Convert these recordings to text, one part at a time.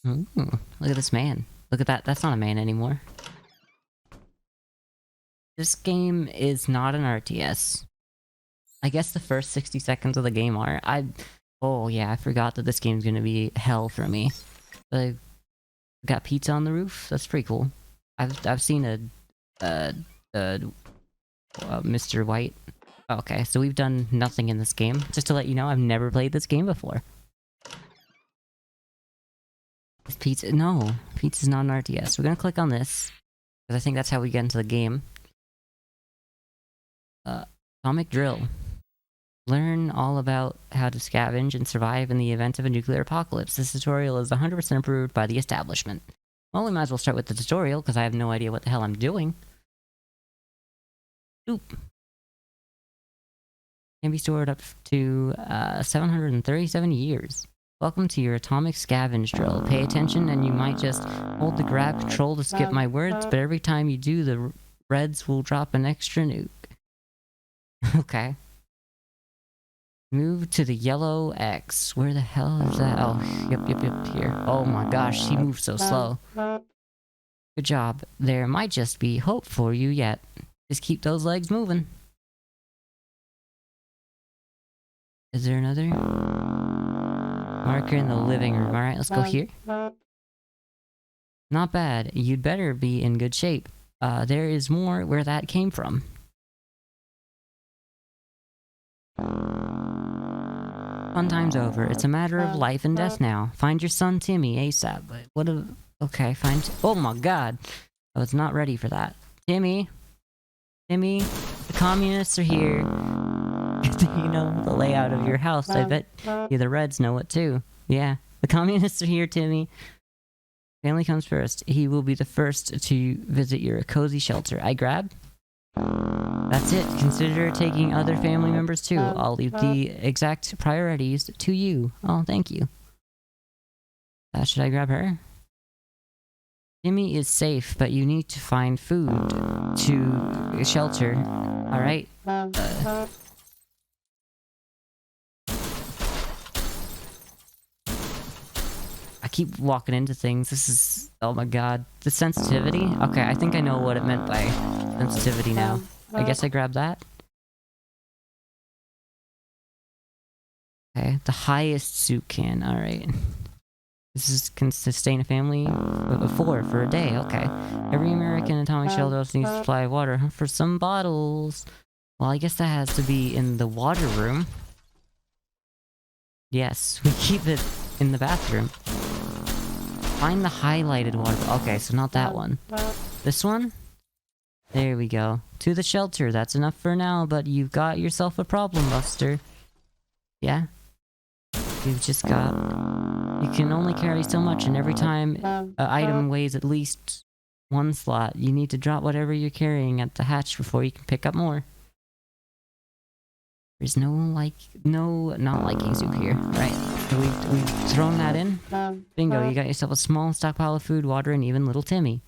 Look at this man. Look at that. That's not a man anymore. This game is not an RTS. I guess the first 60 seconds of the game are. Oh yeah, I forgot that this game's gonna be hell for me. I got pizza on the roof. That's pretty cool. I've seen Mr. White. Okay, so we've done nothing in this game. Just to let you know, I've never played this game before. Is pizza? No, pizza's not an RTS. We're gonna click on this because I think that's how we get into the game. Atomic drill. Learn all about how to scavenge and survive in the event of a nuclear apocalypse. This tutorial is 100% approved by the establishment. Well, we might as well start with the tutorial, because I have no idea what the hell I'm doing. Oop. Can be stored up to 737 years. Welcome to your atomic scavenge drill. Pay attention and you might just hold the grab control to skip my words, but every time you do, the Reds will drop an extra nuke. Okay. Move to the yellow X. Where the hell is that? Oh, yep, here. Oh my gosh, he moves so slow. Good job. There might just be hope for you yet. Just keep those legs moving. Is there another marker in the living room? Alright, let's go here. Not bad. You'd better be in good shape. There is more where that came from. Fun time's over. It's a matter of life and death now. Find your son Timmy ASAP. What a... Okay, find... Oh my god. I was not ready for that. Timmy. Timmy. The communists are here. You know the layout of your house. I bet you the Reds know it too. Yeah. The communists are here, Timmy. Family comes first. He will be the first to visit your cozy shelter. I grab? That's it. Consider taking other family members too. I'll leave the exact priorities to you. Oh, thank you. Should I grab her? Timmy is safe, but you need to find food to shelter. Alright. I keep walking into things. This is... Oh my god. The sensitivity? Okay, I think I know what it meant by sensitivity now. I guess I grabbed that. Okay, the highest soup can. Alright. Can sustain a family of 4 for a day. Okay. Every American atomic shelter also needs to supply water for some bottles. Well, I guess that has to be in the water room. Yes, we keep it in the bathroom. Find the highlighted water. Okay, so not that one. This one? There we go. To the shelter. That's enough for now, but you've got yourself a problem, Buster. Yeah? You've just got... You can only carry so much, and every time an item weighs at least 1 slot, you need to drop whatever you're carrying at the hatch before you can pick up more. There's no not liking soup here. Right. So we've thrown that in. Bingo, you got yourself a small stockpile of food, water, and even little Timmy.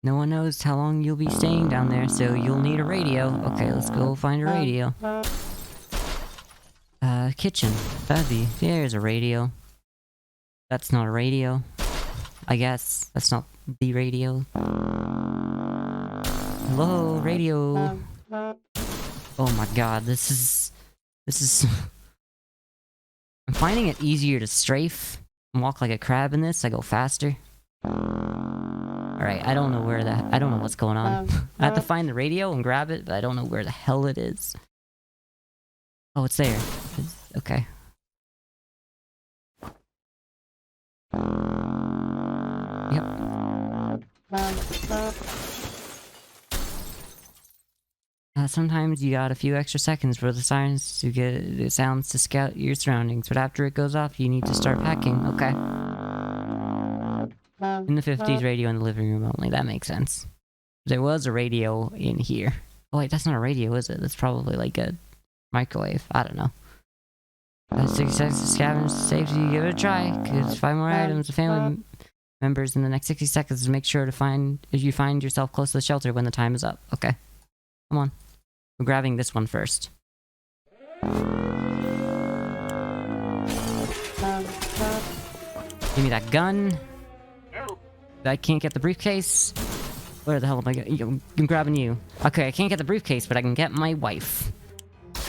No one knows how long you'll be staying down there, so you'll need a radio. Okay, let's go find a radio. Kitchen. There's a radio. That's not a radio. I guess. That's not the radio. Hello, radio. Oh my god, this is... I'm finding it easier to strafe and walk like a crab in this. I go faster. Alright, I don't know what's going on. I have to find the radio and grab it, but I don't know where the hell it is. Oh, it's there. Okay. Yep. Sometimes you got a few extra seconds for the sounds to scout your surroundings, but after it goes off, you need to start packing. Okay. In the 50s, radio in the living room only. That makes sense. There was a radio in here. Oh wait, that's not a radio, is it? That's probably like a microwave. I don't know. 60 seconds to scavenge saves you. Give it a try. Cause 5 more items of family members in the next 60 seconds to make sure to find yourself close to the shelter when the time is up. Okay. Come on. We're grabbing this one first. Give me that gun. I can't get the briefcase. Where the hell am I going? I'm grabbing you. Okay, I can't get the briefcase, but I can get my wife.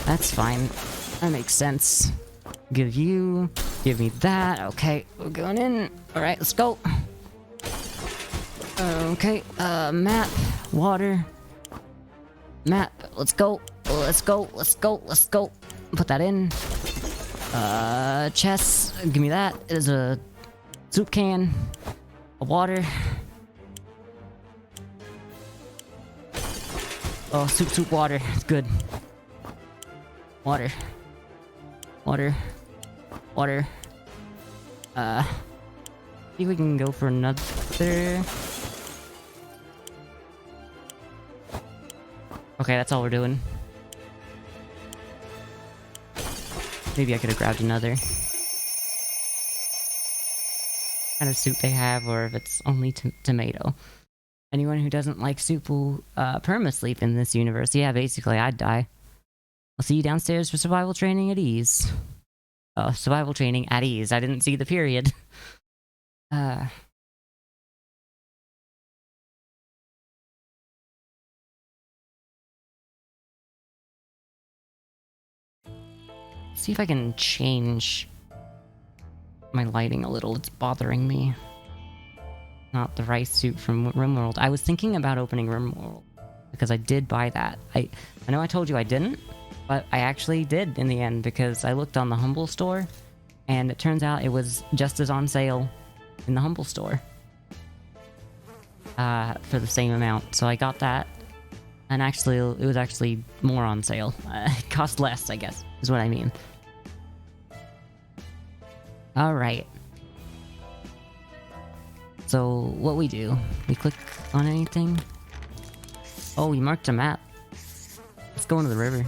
That's fine. That makes sense. Give you... Give me that. Okay, we're going in. Alright, let's go. Okay, map. Water. Map. Let's go. Let's go. Let's go. Let's go. Put that in. Chest. Give me that. There's a soup can. A water. Oh, soup, water. It's good. Water. Water. Water. I think we can go for another... Okay, that's all we're doing. Maybe I could have grabbed another. Kind of soup they have, or if it's only tomato. Anyone who doesn't like soup will perma-sleep in this universe. Yeah, basically, I'd die. I'll see you downstairs for survival training at ease. Oh, survival training at ease. I didn't see the period. See if I can change my lighting a little. It's bothering me. Not the rice suit from RimWorld. I was thinking about opening RimWorld because I did buy that. I know I told you I didn't, but I actually did in the end because I looked on the Humble store and it turns out it was just as on sale in the Humble store for the same amount. So I got that, and actually it was actually more on sale. It cost less, I guess, is what I mean. Alright. So, what we do, we click on anything. Oh, we marked a map. Let's go into the river.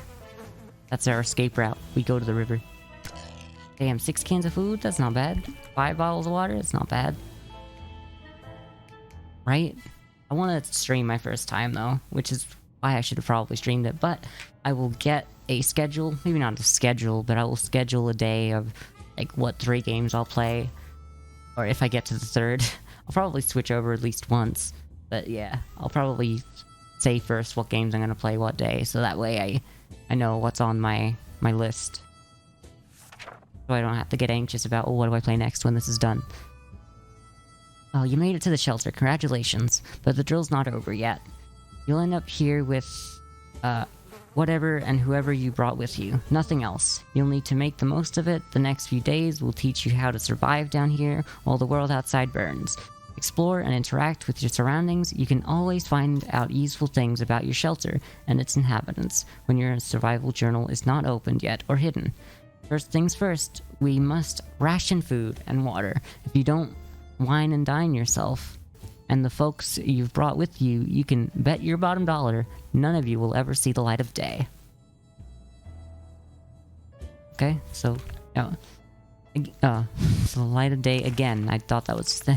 That's our escape route. We go to the river. Damn, 6 cans of food? That's not bad. 5 bottles of water? That's not bad. Right? I want to stream my first time, though, which is why I should have probably streamed it, but I will get a schedule. Maybe not a schedule, but I will schedule a day of, like, what 3 games I'll play. Or if I get to the 3rd. I'll probably switch over at least once. But yeah, I'll probably say first what games I'm gonna play what day, so that way I know what's on my list. So I don't have to get anxious about, oh, what do I play next when this is done. Oh, you made it to the shelter, congratulations. But the drill's not over yet. You'll end up here with, whatever and whoever you brought with you. Nothing else. You'll need to make the most of it. The next few days will teach you how to survive down here while the world outside burns. Explore and interact with your surroundings. You can always find out useful things about your shelter and its inhabitants when your survival journal is not opened yet or hidden. First things first, we must ration food and water. If you don't wine and dine yourself and the folks you've brought with you, you can bet your bottom dollar none of you will ever see the light of day. Okay, so... so the light of day again. I thought that was...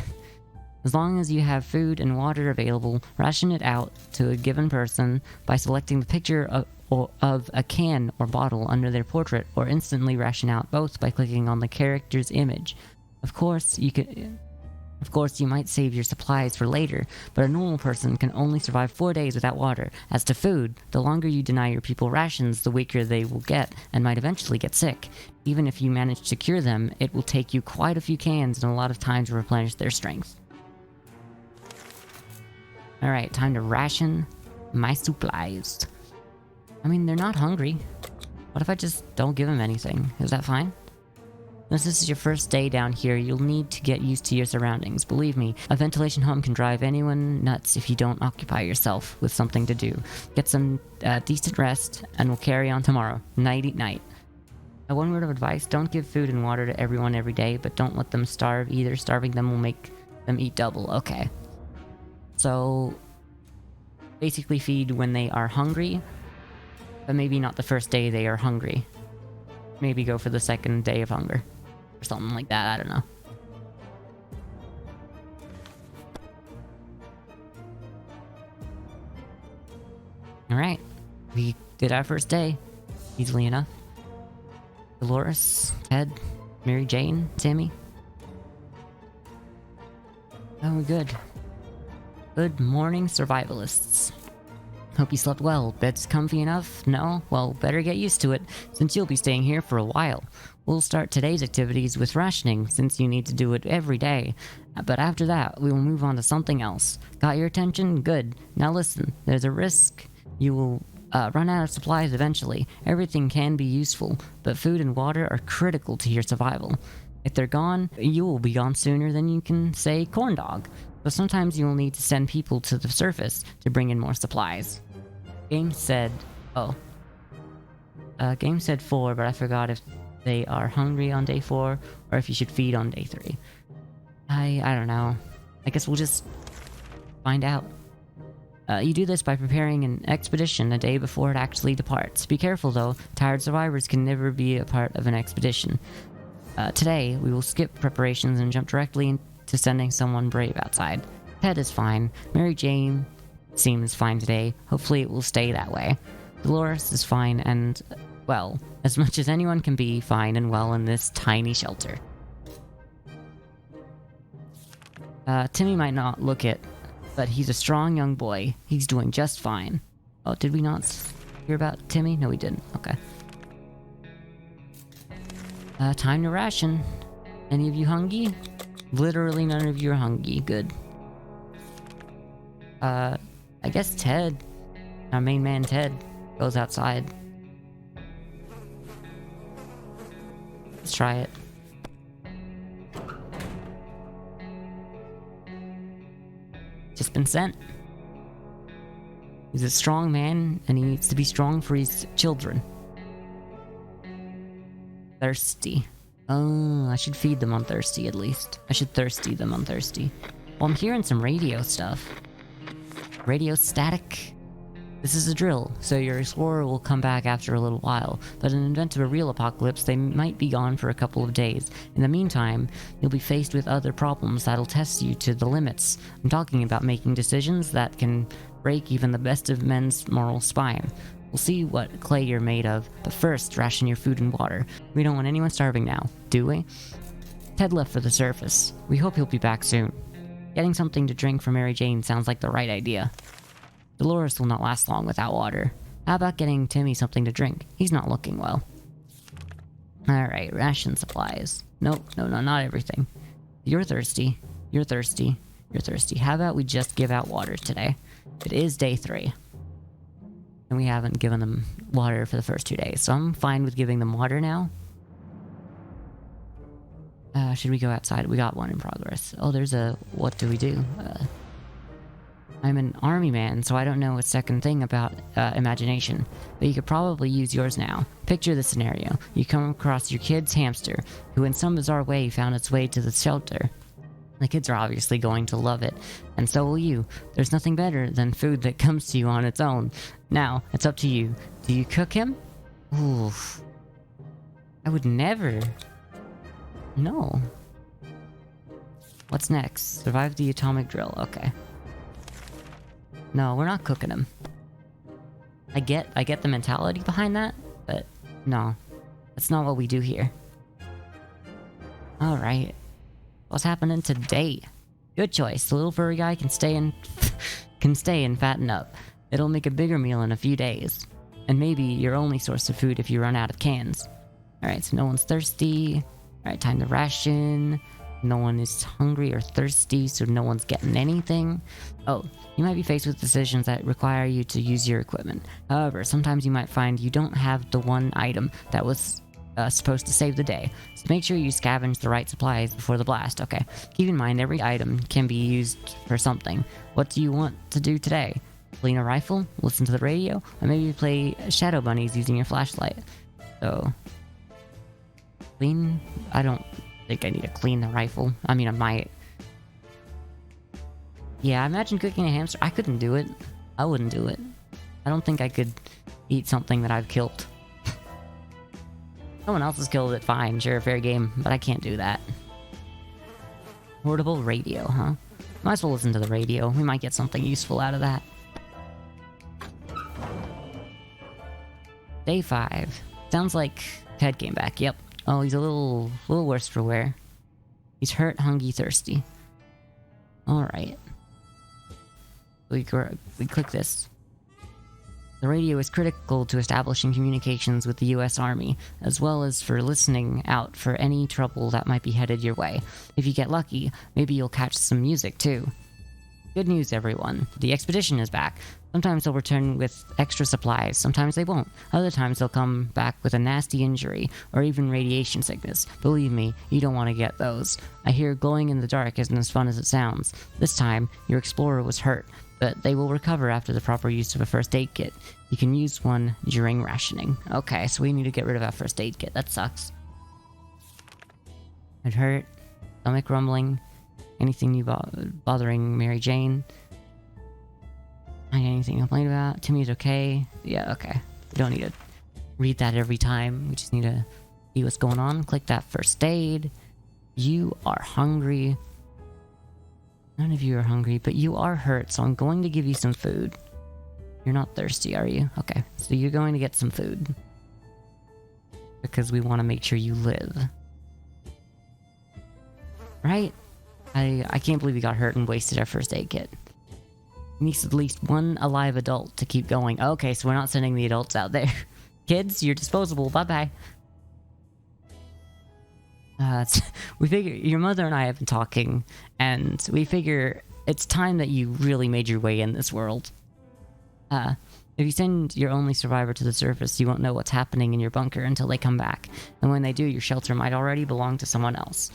As long as you have food and water available, ration it out to a given person by selecting the picture of a can or bottle under their portrait, or instantly ration out both by clicking on the character's image. Of course, you might save your supplies for later, but a normal person can only survive 4 days without water. As to food, the longer you deny your people rations, the weaker they will get, and might eventually get sick. Even if you manage to cure them, it will take you quite a few cans and a lot of time to replenish their strength. Alright, time to ration my supplies. I mean, they're not hungry. What if I just don't give them anything? Is that fine? Since this is your first day down here, you'll need to get used to your surroundings. Believe me, a ventilation hum can drive anyone nuts if you don't occupy yourself with something to do. Get some decent rest, and we'll carry on tomorrow. Nighty-night. One word of advice, don't give food and water to everyone every day, but don't let them starve either. Starving them will make them eat double. Okay. So, basically feed when they are hungry, but maybe not the first day they are hungry. Maybe go for the second day of hunger. Or something like that, I don't know. Alright, we did our first day. Easily enough. Dolores, Ted, Mary Jane, Sammy. Oh, good. Good morning, survivalists. Hope you slept well. Bed's comfy enough? No? Well, better get used to it, since you'll be staying here for a while. We'll start today's activities with rationing, since you need to do it every day. But after that, we will move on to something else. Got your attention? Good. Now listen, there's a risk you will run out of supplies eventually. Everything can be useful, but food and water are critical to your survival. If they're gone, you will be gone sooner than you can say corn dog. So sometimes you will need to send people to the surface to bring in more supplies. Game said... Oh. Game said 4, but I forgot if they are hungry on day 4, or if you should feed on day 3. I don't know. I guess we'll just find out. You do this by preparing an expedition a day before it actually departs. Be careful though, tired survivors can never be a part of an expedition. Today, we will skip preparations and jump directly into sending someone brave outside. Ted is fine. Mary Jane seems fine today. Hopefully it will stay that way. Dolores is fine and, well, as much as anyone can be fine and well in this tiny shelter. Timmy might not look it, but he's a strong young boy. He's doing just fine. Oh, did we not hear about Timmy? No, we didn't. Okay. Time to ration. Any of you hungry? Literally none of you are hungry. Good. I guess Ted, our main man Ted, goes outside. Let's try it. Just been sent. He's a strong man, and he needs to be strong for his children. Thirsty. Oh, I should feed them on thirsty at least. I should thirsty them on thirsty. Well, I'm hearing some radio stuff. Radio static. This is a drill, so your explorer will come back after a little while, but in the event of a real apocalypse, they might be gone for a couple of days. In the meantime, you'll be faced with other problems that'll test you to the limits. I'm talking about making decisions that can break even the best of men's moral spine. We'll see what clay you're made of, but first, ration your food and water. We don't want anyone starving now, do we? Ted left for the surface. We hope he'll be back soon. Getting something to drink for Mary Jane sounds like the right idea. Dolores will not last long without water. How about getting Timmy something to drink? He's not looking well. Alright, ration supplies. Nope, no, not everything. You're thirsty. You're thirsty. You're thirsty. How about we just give out water today? It is day 3. And we haven't given them water for the first 2 days, so I'm fine with giving them water now. Should we go outside? We got one in progress. Oh, there's a... What do we do? I'm an army man, so I don't know a second thing about imagination. But you could probably use yours now. Picture this scenario. You come across your kid's hamster, who in some bizarre way found its way to the shelter. The kids are obviously going to love it, and so will you. There's nothing better than food that comes to you on its own. Now, it's up to you. Do you cook him? Oof. I would never... No. What's next? Survive the atomic drill. Okay. No, we're not cooking him. I get the mentality behind that, but no. That's not what we do here. Alright. What's happening today? Good choice. The little furry guy can stay and fatten up. It'll make a bigger meal in a few days. And maybe your only source of food if you run out of cans. Alright, so no one's thirsty. Alright, time to ration. No one is hungry or thirsty, so no one's getting anything. Oh, you might be faced with decisions that require you to use your equipment. However, sometimes you might find you don't have the one item that was supposed to save the day. So make sure you scavenge the right supplies before the blast. Okay, keep in mind every item can be used for something. What do you want to do today? Clean a rifle? Listen to the radio? Or maybe play Shadow Bunnies using your flashlight? So... Clean? I don't think I need to clean the rifle. I mean, I might. Yeah, imagine cooking a hamster. I couldn't do it. I wouldn't do it. I don't think I could eat something that I've killed. Someone else has killed it, fine, sure, fair game, but I can't do that. Portable radio, huh? Might as well listen to the radio. We might get something useful out of that. Day 5. Sounds like Ted came back, yep. Oh, he's a little worse for wear. He's hurt, hungry, thirsty. Alright. We click this. The radio is critical to establishing communications with the US Army, as well as for listening out for any trouble that might be headed your way. If you get lucky, maybe you'll catch some music too. Good news, everyone. The expedition is back. Sometimes they'll return with extra supplies, sometimes they won't. Other times they'll come back with a nasty injury, or even radiation sickness. Believe me, you don't want to get those. I hear glowing in the dark isn't as fun as it sounds. This time, your explorer was hurt, but they will recover after the proper use of a first aid kit. You can use one during rationing. Okay, so we need to get rid of that first aid kit. That sucks. It hurt. Stomach rumbling. Anything you bothering Mary Jane? Anything to complain about? Timmy's okay? Yeah, okay. We don't need to read that every time. We just need to see what's going on. Click that first aid. You are hungry. None of you are hungry, but you are hurt, so I'm going to give you some food. You're not thirsty, are you? Okay, so you're going to get some food. Because we want to make sure you live. Right? I can't believe we got hurt and wasted our first aid kit. It needs at least one alive adult to keep going. Okay, so we're not sending the adults out there. Kids, you're disposable. Bye-bye. We figure your mother and I have been talking, and we figure it's time that you really made your way in this world. If you send your only survivor to the surface, you won't know what's happening in your bunker until they come back. And when they do, your shelter might already belong to someone else.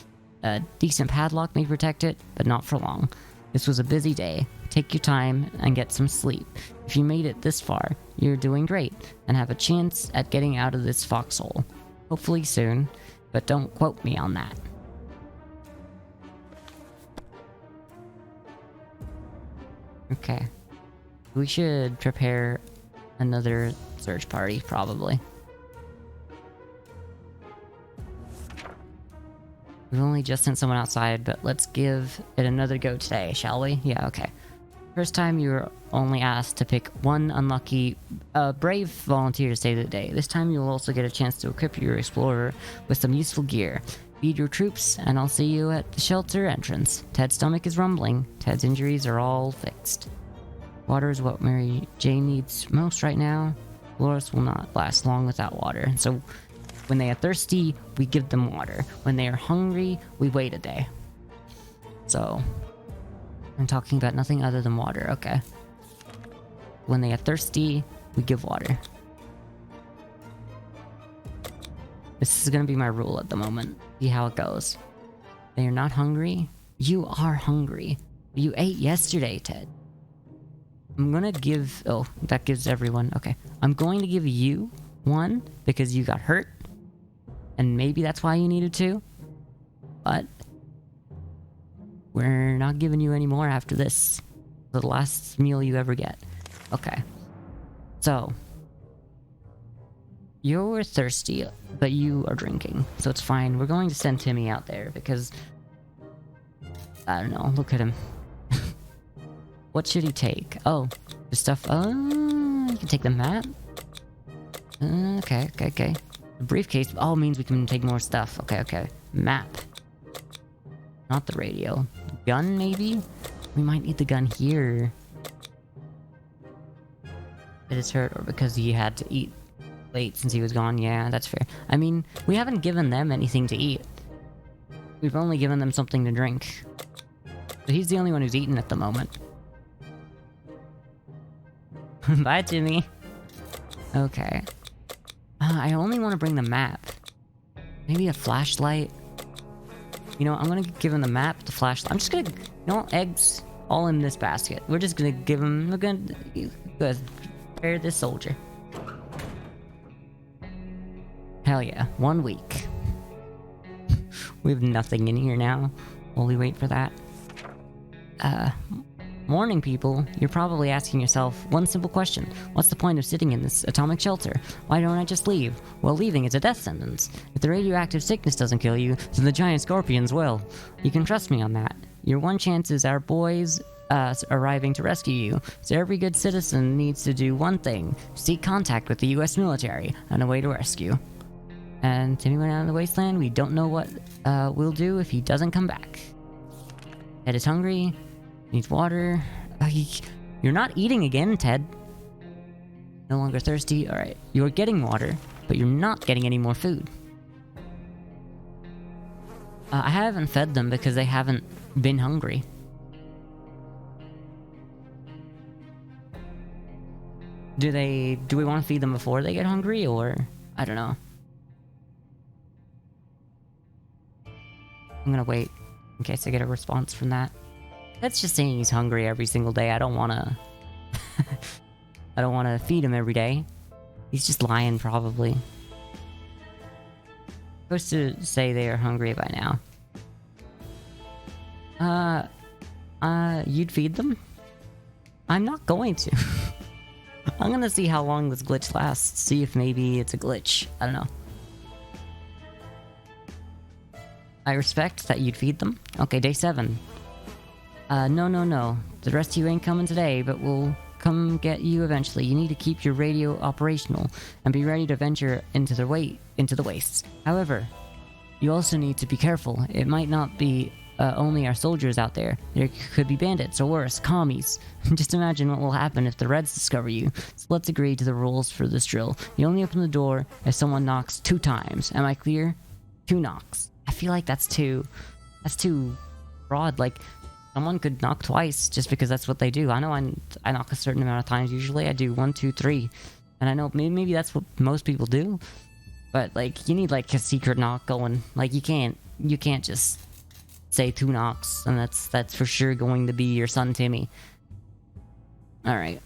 A decent padlock may protect it, but not for long. This was a busy day. Take your time and get some sleep. If you made it this far, you're doing great, and have a chance at getting out of this foxhole. Hopefully soon, but don't quote me on that. Okay. We should prepare another search party, probably. We've only just sent someone outside, but let's give it another go today, shall we? Yeah, okay. First time you were only asked to pick one unlucky, brave volunteer to save the day. This time you'll also get a chance to equip your explorer with some useful gear. Feed your troops, and I'll see you at the shelter entrance. Ted's stomach is rumbling. Ted's injuries are all fixed. Water is what Mary Jane needs most right now. Dolores will not last long without water, so when they are thirsty, we give them water. When they are hungry, we wait a day. So, I'm talking about nothing other than water, okay. When they are thirsty, we give water. This is gonna be my rule at the moment. See how it goes. They are not hungry. You are hungry. You ate yesterday, Ted. I'm gonna give... Oh, that gives everyone... Okay. I'm going to give you one because you got hurt. And maybe that's why you needed two. But we're not giving you any more after this. The last meal you ever get. Okay. So you're thirsty, but you are drinking. So it's fine. We're going to send Timmy out there because I don't know. Look at him. What should he take? Oh, the stuff. Oh, you can take the map. Okay. The briefcase all means we can take more stuff. Okay. Map. Not the radio. Gun, maybe? We might need the gun here. It is hurt, or because he had to eat late since he was gone. Yeah, that's fair. I mean, we haven't given them anything to eat. We've only given them something to drink. So he's the only one who's eaten at the moment. Bye, Timmy. Okay. I only want to bring the map. Maybe a flashlight. You know, I'm gonna give him the map, the flashlight. I'm just gonna... You know, eggs all in this basket. We're just gonna give him... We're gonna prepare this soldier. Hell yeah. 1 week. We have nothing in here now while we wait for that. Morning, people. You're probably asking yourself one simple question. What's the point of sitting in this atomic shelter? Why don't I just leave? Well, leaving is a death sentence. If the radioactive sickness doesn't kill you, then the giant scorpions will. You can trust me on that. Your one chance is our boys arriving to rescue you. So every good citizen needs to do one thing. Seek contact with the US military on a way to rescue. And Timmy went out in the wasteland. We don't know what we'll do if he doesn't come back. Ted is hungry. Needs water. You're not eating again, Ted. No longer thirsty. Alright, you're getting water, but you're not getting any more food. I haven't fed them because they haven't been hungry. Do we want to feed them before they get hungry, or... I don't know. I'm gonna wait in case I get a response from that. That's just saying he's hungry every single day. I don't wanna... I don't wanna feed him every day. He's just lying, probably. Supposed to say they are hungry by now. You'd feed them? I'm not going to. I'm gonna see how long this glitch lasts. See if maybe it's a glitch. I don't know. I respect that you'd feed them. Okay, day 7. No. The rest of you ain't coming today, but we'll come get you eventually. You need to keep your radio operational and be ready to venture into the wastes. However, you also need to be careful. It might not be only our soldiers out there. There could be bandits, or worse, commies. Just imagine what will happen if the Reds discover you. So let's agree to the rules for this drill. You only open the door if someone knocks 2 times. Am I clear? 2 knocks. I feel like that's too broad. Like, someone could knock twice just because that's what they do. I know I knock a certain amount of times. Usually I do 1, 2, 3. And I know maybe that's what most people do. But, like, you need, like, a secret knock going. Like, you can't just say 2 knocks, and that's for sure going to be your son Timmy. Alright.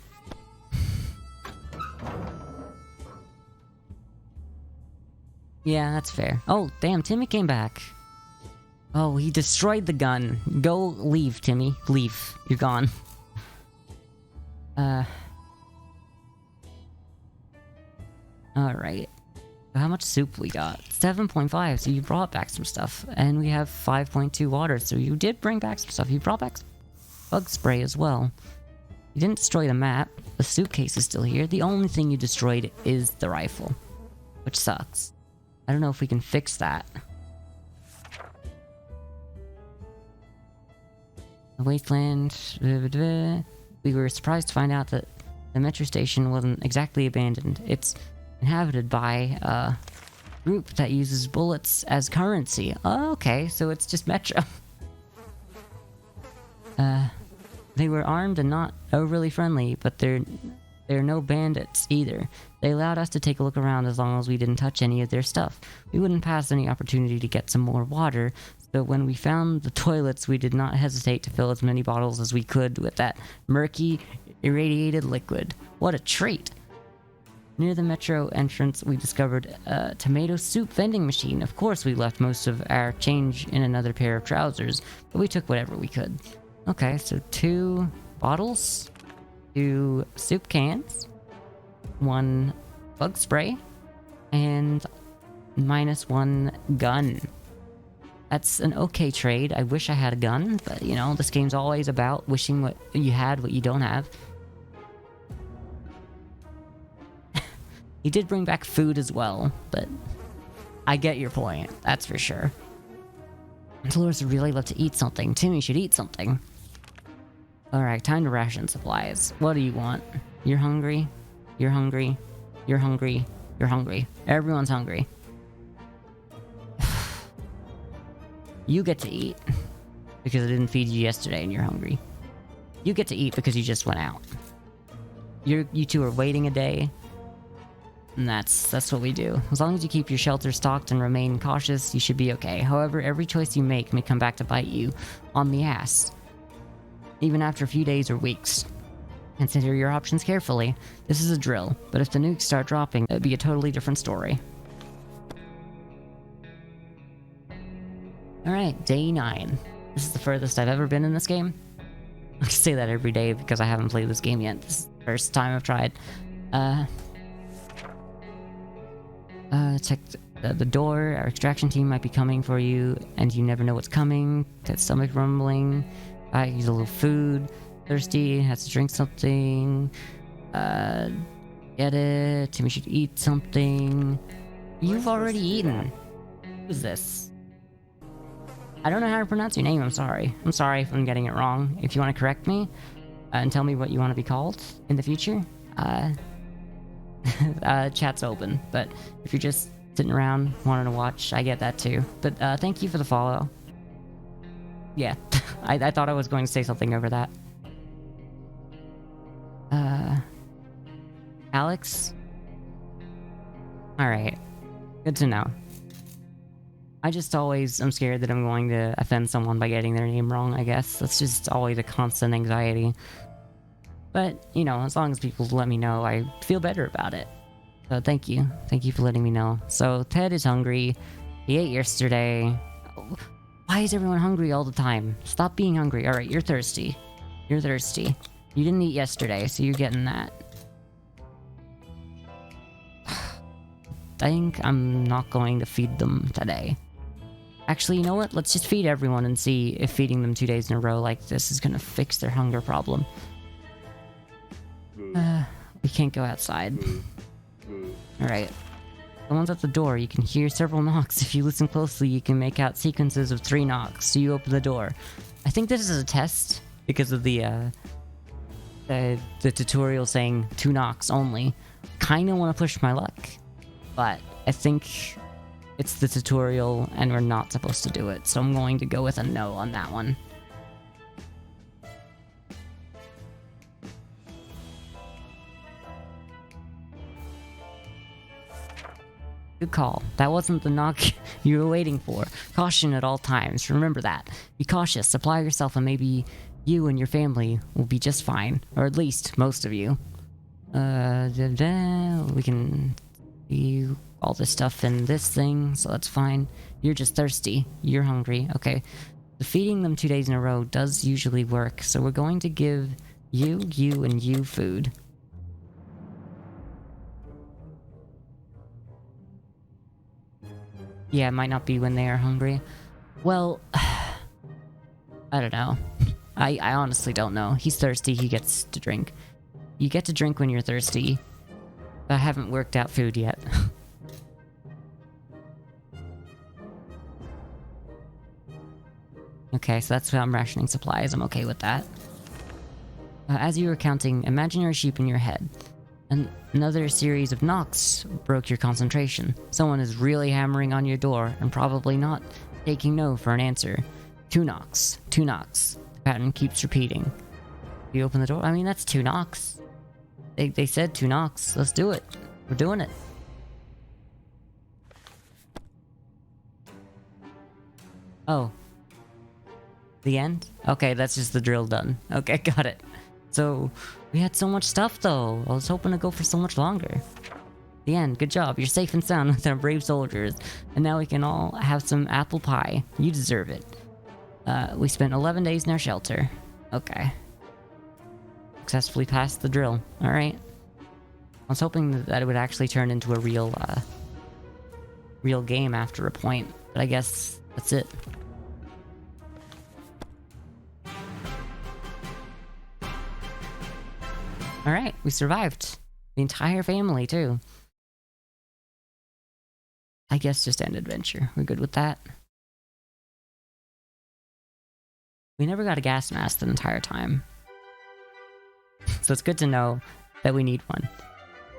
Yeah, that's fair. Oh, damn, Timmy came back. Oh, he destroyed the gun. Go, leave, Timmy. Leave. You're gone. Alright. How much soup we got? 7.5, so you brought back some stuff. And we have 5.2 water, so you did bring back some stuff. You brought back some bug spray as well. You didn't destroy the map. The suitcase is still here. The only thing you destroyed is the rifle, which sucks. I don't know if we can fix that. The wasteland. We were surprised to find out that the metro station wasn't exactly abandoned. It's inhabited by a group that uses bullets as currency. Oh, okay, so it's just Metro. They were armed and not overly friendly, but they're no bandits either. They allowed us to take a look around as long as we didn't touch any of their stuff. We wouldn't pass any opportunity to get some more water, so when we found the toilets, we did not hesitate to fill as many bottles as we could with that murky, irradiated liquid. What a treat! Near the metro entrance, we discovered a tomato soup vending machine. Of course, we left most of our change in another pair of trousers, but we took whatever we could. Okay, so 2 bottles, 2 soup cans, 1 bug spray, and -1 gun. That's an okay trade. I wish I had a gun, but you know, this game's always about wishing what you had, what you don't have. He did bring back food as well, but I get your point, that's for sure. Dolores would really love to eat something. Timmy should eat something. Alright, time to ration supplies. What do you want? You're hungry? You're hungry? You're hungry? You're hungry. Everyone's hungry. You get to eat. Because I didn't feed you yesterday and you're hungry. You get to eat because you just went out. You 2 are waiting a day. And that's what we do. As long as you keep your shelter stocked and remain cautious, you should be okay. However, every choice you make may come back to bite you on the ass. Even after a few days or weeks. Consider your options carefully. This is a drill, but if the nukes start dropping, it'd be a totally different story. Alright, day 9. This is the furthest I've ever been in this game. I say that every day because I haven't played this game yet. This is the first time I've tried. Check the door. Our extraction team might be coming for you, and you never know what's coming. That stomach rumbling. Use a little food. Thirsty. Has to drink something. Get it. Timmy should eat something. You've already eaten. Who's this? I don't know how to pronounce your name, I'm sorry. I'm sorry if I'm getting it wrong. If you want to correct me, and tell me what you want to be called in the future, chat's open. But if you're just sitting around wanting to watch, I get that too. But thank you for the follow. Yeah, I thought I was going to say something over that. Alex? Alright. Good to know. I just always am scared that I'm going to offend someone by getting their name wrong, I guess. That's just always a constant anxiety. But, you know, as long as people let me know, I feel better about it. So thank you. Thank you for letting me know. So Ted is hungry. He ate yesterday. Why is everyone hungry all the time? Stop being hungry. Alright, you're thirsty. You're thirsty. You didn't eat yesterday, so you're getting that. I think I'm not going to feed them today. Actually, you know what? Let's just feed everyone and see if feeding them 2 days in a row like this is gonna fix their hunger problem. We can't go outside. Alright. Someone's at the door. You can hear several knocks. If you listen closely, you can make out sequences of 3 knocks. So you open the door. I think this is a test because of the tutorial saying 2 knocks only. Kinda want to push my luck, but I think it's the tutorial and we're not supposed to do it, so I'm going to go with a no on that one. Good call. That wasn't the knock you were waiting for. Caution at all times. Remember that. Be cautious, supply yourself, and maybe you and your family will be just fine. Or at least, most of you. We can see all this stuff in this thing, so that's fine. You're just thirsty. You're hungry. Okay. The feeding them 2 days in a row does usually work, so we're going to give you, and you food. Yeah, it might not be when they are hungry. Well, I don't know. I honestly don't know. He's thirsty, he gets to drink. You get to drink when you're thirsty. I haven't worked out food yet. Okay, so that's how I'm rationing supplies. I'm okay with that. As you were counting imaginary sheep in your head, another series of knocks broke your concentration. Someone is really hammering on your door and probably not taking no for an answer. 2 knocks. 2 knocks. The pattern keeps repeating. You open the door? I mean, that's 2 knocks. They said 2 knocks. Let's do it. We're doing it. Oh. The end? Okay, that's just the drill done. Okay, got it. So, we had so much stuff though. I was hoping to go for so much longer. The end. Good job. You're safe and sound with our brave soldiers. And now we can all have some apple pie. You deserve it. We spent 11 days in our shelter. Okay. Successfully passed the drill. Alright. I was hoping that it would actually turn into a real game after a point. But I guess that's it. Alright, we survived. The entire family, too. I guess just end adventure. We're good with that. We never got a gas mask the entire time. So it's good to know that we need one.